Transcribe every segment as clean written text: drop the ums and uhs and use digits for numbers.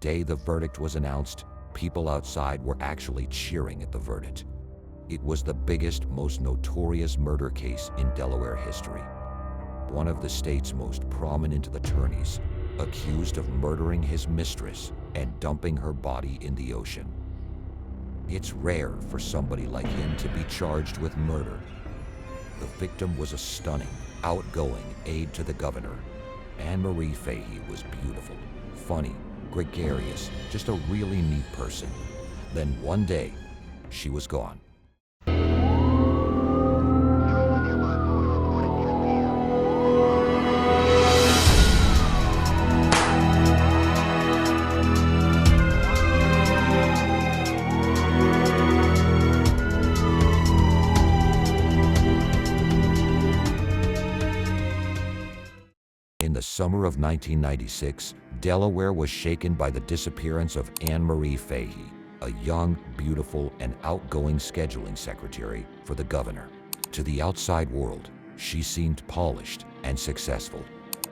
day the verdict was announced, people outside were actually cheering at the verdict. It was the biggest, most notorious murder case in Delaware history. One of the state's most prominent attorneys, accused of murdering his mistress and dumping her body in the ocean. It's rare for somebody like him to be charged with murder. The victim was a stunning, outgoing aide to the governor. Marie Fahey was beautiful, funny, gregarious, just a really neat person. Then one day, she was gone. In the summer of 1996, Delaware was shaken by the disappearance of Marie Fahey, a young, beautiful, and outgoing scheduling secretary for the governor. To the outside world, she seemed polished and successful.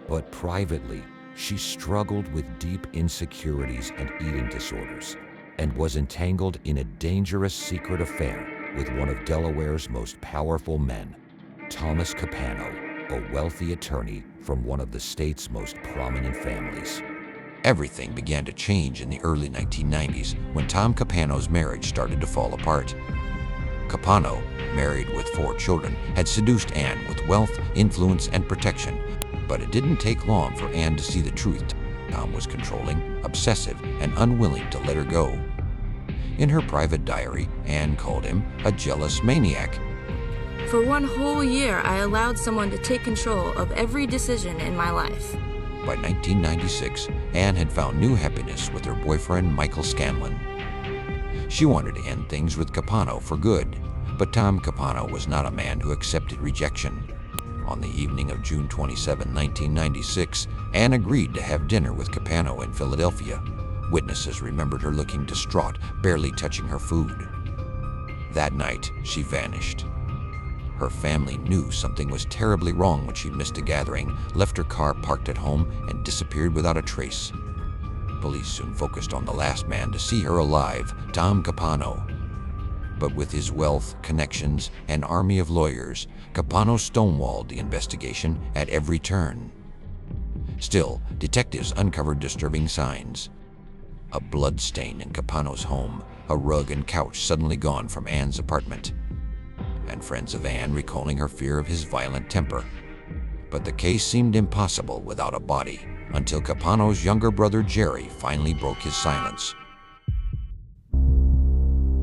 But privately, she struggled with deep insecurities and eating disorders, and was entangled in a dangerous secret affair with one of Delaware's most powerful men, Tom Capano, a wealthy attorney from one of the state's most prominent families. Everything began to change in the early 1990s when Tom Capano's marriage started to fall apart. Capano, married with 4 children, had seduced Anne with wealth, influence, and protection. But it didn't take long for Anne to see the truth. Tom was controlling, obsessive, and unwilling to let her go. In her private diary, Anne called him a jealous maniac. For 1 whole year, I allowed someone to take control of every decision in my life. By 1996, Anne had found new happiness with her boyfriend, Michael Scanlon. She wanted to end things with Capano for good, but Tom Capano was not a man who accepted rejection. On the evening of June 27, 1996, Anne agreed to have dinner with Capano in Philadelphia. Witnesses remembered her looking distraught, barely touching her food. That night, she vanished. Her family knew something was terribly wrong when she missed a gathering, left her car parked at home, and disappeared without a trace. Police soon focused on the last man to see her alive, Tom Capano. But with his wealth, connections, and army of lawyers, Capano stonewalled the investigation at every turn. Still, detectives uncovered disturbing signs. A blood stain in Capano's home, a rug and couch suddenly gone from Anne's apartment, and friends of Anne recalling her fear of his violent temper. But the case seemed impossible without a body, until Capano's younger brother Jerry finally broke his silence.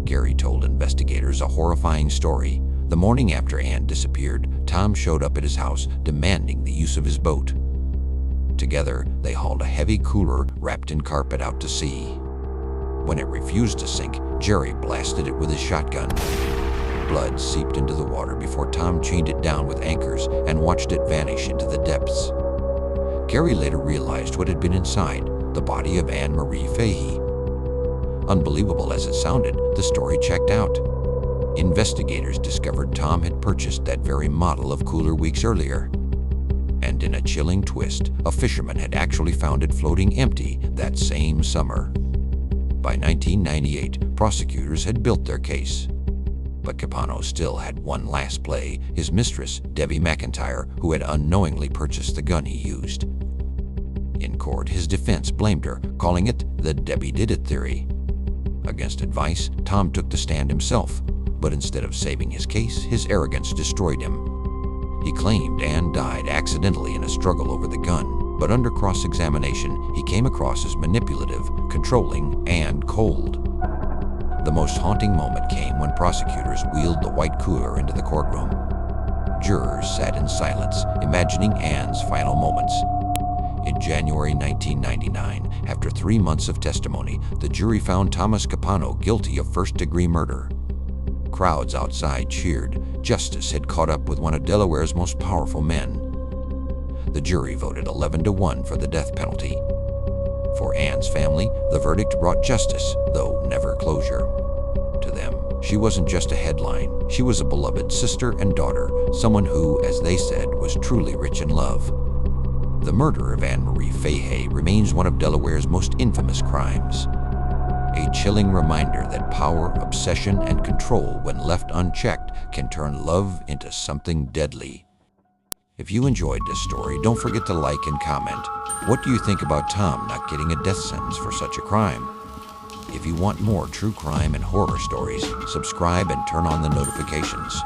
Gary told investigators a horrifying story. The morning after Anne disappeared, Tom showed up at his house demanding the use of his boat. Together, they hauled a heavy cooler wrapped in carpet out to sea. When it refused to sink, Jerry blasted it with his shotgun. Blood seeped into the water before Tom chained it down with anchors and watched it vanish into the depths. Gary later realized what had been inside, the body of Marie Fahey. Unbelievable as it sounded, the story checked out. Investigators discovered Tom had purchased that very model of cooler weeks earlier. And in a chilling twist, a fisherman had actually found it floating empty that same summer. By 1998, prosecutors had built their case. But Capano still had one last play, his mistress, Debbie McIntyre, who had unknowingly purchased the gun he used. In court, his defense blamed her, calling it the Debbie did it theory. Against advice, Tom took the stand himself, but instead of saving his case, his arrogance destroyed him. He claimed Anne died accidentally in a struggle over the gun, but under cross-examination, he came across as manipulative, controlling, and cold. The most haunting moment came when prosecutors wheeled the white cooler into the courtroom. Jurors sat in silence, imagining Anne's final moments. In January 1999, after 3 months of testimony, the jury found Thomas Capano guilty of first-degree murder. Crowds outside cheered. Justice had caught up with one of Delaware's most powerful men. The jury voted 11-1 for the death penalty. For Anne's family, the verdict brought justice, though never closure. To them, she wasn't just a headline. She was a beloved sister and daughter, someone who, as they said, was truly rich in love. The murder of Marie Fahey remains one of Delaware's most infamous crimes. A chilling reminder that power, obsession, and control, when left unchecked, can turn love into something deadly. If you enjoyed this story, don't forget to like and comment. What do you think about Tom not getting a death sentence for such a crime? If you want more true crime and horror stories, subscribe and turn on the notifications.